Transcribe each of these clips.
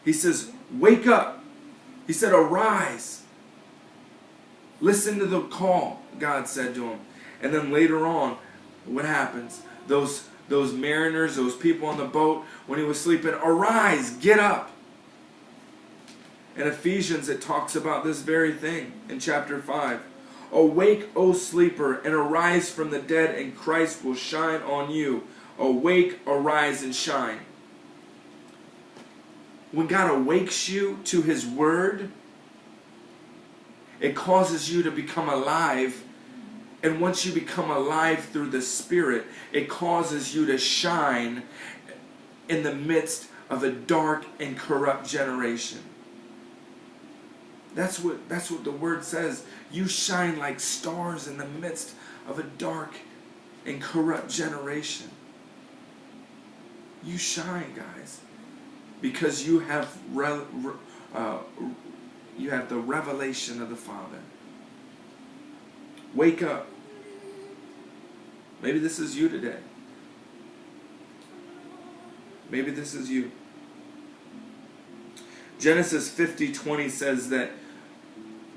He says, wake up. He said, arise. Listen to the call, God said to him. And then later on, what happens? Those mariners, those people on the boat, when he was sleeping, arise, get up. In Ephesians, it talks about this very thing in chapter 5. Awake, O sleeper, and arise from the dead, and Christ will shine on you. Awake, arise, and shine. When God awakes you to His Word, it causes you to become alive. And once you become alive through the Spirit, it causes you to shine in the midst of a dark and corrupt generation. That's what the Word says. You shine like stars in the midst of a dark and corrupt generation. You shine, guys, because you have the revelation of the Father. Wake up. Maybe this is you today. Maybe this is you. Genesis 50:20 says that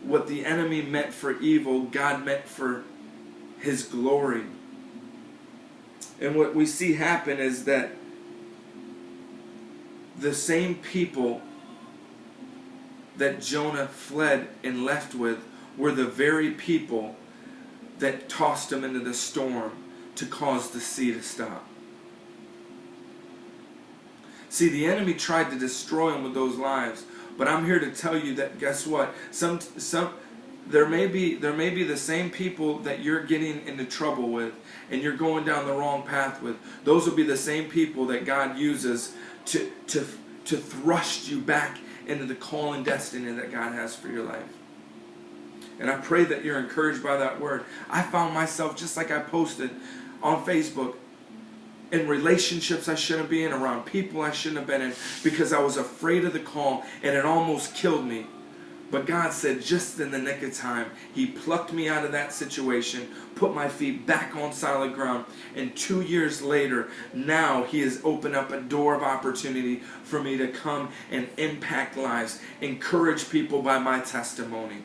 what the enemy meant for evil, God meant for His glory. And what we see happen is that the same people that Jonah fled and left with were the very people that tossed him into the storm to cause the sea to stop. See, the enemy tried to destroy him with those lives, but I'm here to tell you that, guess what? There may be the same people that you're getting into trouble with and you're going down the wrong path with. Those will be the same people that God uses to thrust you back into the call and destiny that God has for your life. And I pray that you're encouraged by that word. I found myself, just like I posted on Facebook, in relationships I shouldn't be in, around people I shouldn't have been in, because I was afraid of the call and it almost killed me. But God said, just in the nick of time, He plucked me out of that situation, put my feet back on solid ground, and 2 years later, now He has opened up a door of opportunity for me to come and impact lives, encourage people by my testimony.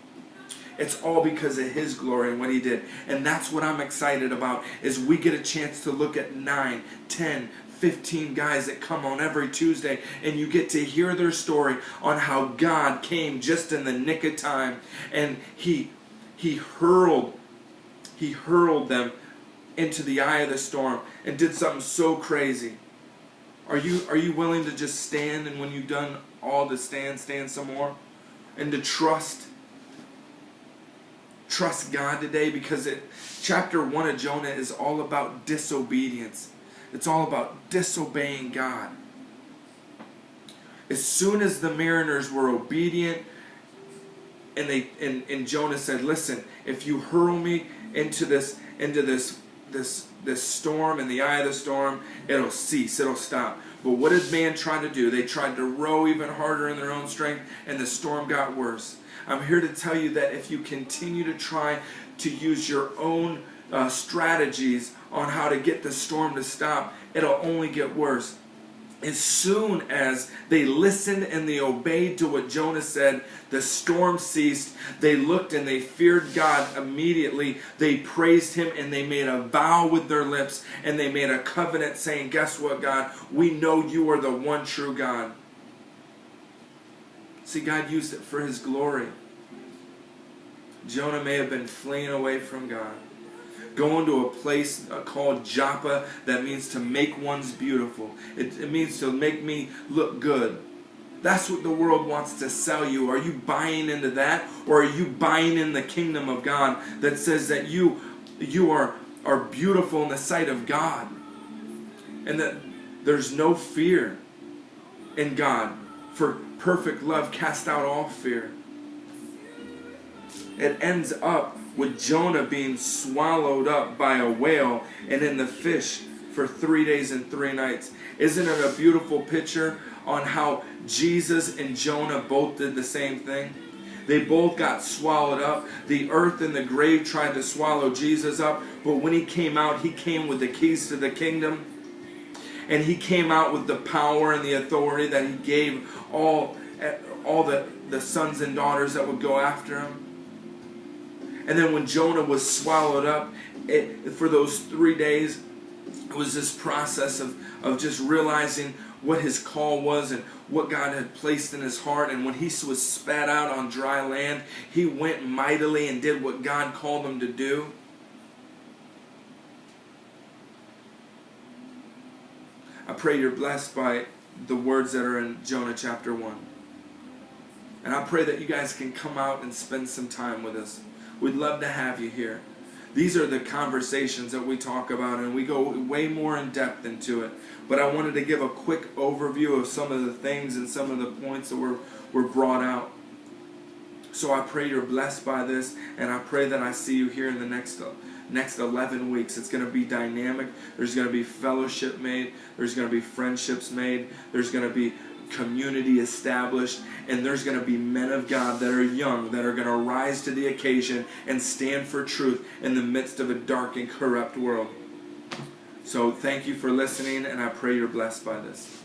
It's all because of His glory and what He did. And that's what I'm excited about, is we get a chance to look at 9, 10, 15 guys that come on every Tuesday, and you get to hear their story on how God came just in the nick of time, and He hurled them into the eye of the storm and did something so crazy. Are you willing to just stand, and when you've done all to stand some more, and to trust God today? Because chapter 1 of Jonah is all about disobedience. It's all about disobeying God. As soon as the mariners were obedient, and Jonah said, listen, if you hurl me into this storm, in the eye of the storm, it'll cease, it'll stop. But what did man try to do? They tried to row even harder in their own strength, and the storm got worse. I'm here to tell you that if you continue to try to use your own strategies on how to get the storm to stop, it'll only get worse. As soon as they listened and they obeyed to what Jonah said, the storm ceased. They looked and they feared God immediately. They praised Him, and they made a vow with their lips, and they made a covenant saying, guess what, God? We know You are the one true God. See, God used it for His glory. Jonah may have been fleeing away from God, going to a place called Joppa, that means to make one's beautiful. It means to make me look good. That's what the world wants to sell you. Are you buying into that? Or are you buying in the kingdom of God that says that you are beautiful in the sight of God, and that there's no fear in God, for perfect love casts out all fear? It ends up with Jonah being swallowed up by a whale and in the fish for 3 days and 3 nights. Isn't it a beautiful picture on how Jesus and Jonah both did the same thing? They both got swallowed up. The earth and the grave tried to swallow Jesus up, but when He came out, He came with the keys to the kingdom. And he came out with the power and the authority that he gave all the sons and daughters that would go after him. And then when Jonah was swallowed up, for those 3 days, it was this process of just realizing what his call was and what God had placed in his heart. And when he was spat out on dry land, he went mightily and did what God called him to do. I pray you're blessed by the words that are in Jonah chapter 1. And I pray that you guys can come out and spend some time with us. We'd love to have you here. These are the conversations that we talk about, and we go way more in depth into it. But I wanted to give a quick overview of some of the things and some of the points that were brought out. So I pray you're blessed by this, and I pray that I see you here in the next 11 weeks. It's going to be dynamic. There's going to be fellowship made. There's going to be friendships made. There's going to be community established, and there's going to be men of God that are young, that are going to rise to the occasion and stand for truth in the midst of a dark and corrupt world. So thank you for listening, and I pray you're blessed by this.